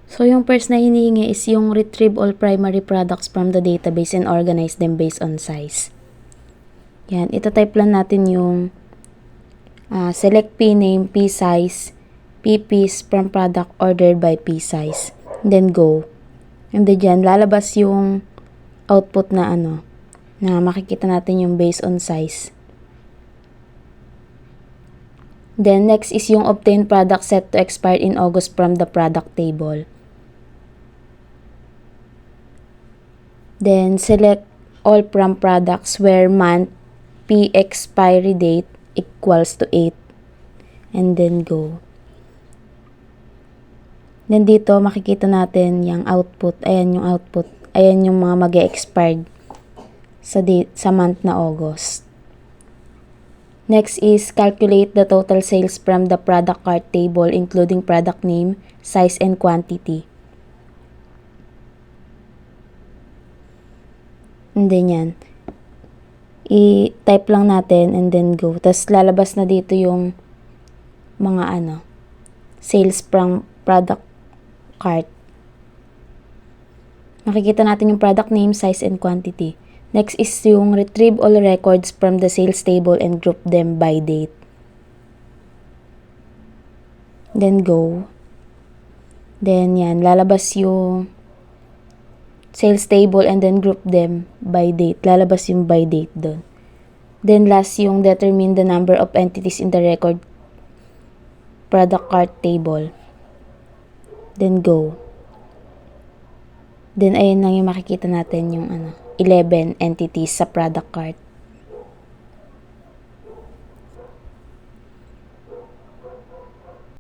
So, yung first na hinihingi is yung retrieve all primary products from the database and organize them based on size. Yan, itatype lang natin yung select P name, P size, P piece from product ordered by P size. And then go. And then dyan, lalabas yung output na na makikita natin yung based on size. Then next is yung obtain product set to expire in August from the product table. Then select all from products where month P expiry date equals to 8. And then go. Then dito makikita natin yung output. Ayan yung output. Ayan yung mga mag-e-expired sa month na August. Next is calculate the total sales from the product cart table including product name, size, and quantity. And then yan. I-type lang natin and then go. Tapos lalabas na dito yung mga sales from product cart. Makikita natin yung product name, size, and quantity. Next is yung retrieve all records from the sales table and group them by date. Then go. Then yan, lalabas yung sales table and then group them by date. Lalabas yung by date doon. Then last yung determine the number of entities in the record product cart table. Then go. Then ayun lang yung makikita natin yung 11 entities sa product cart.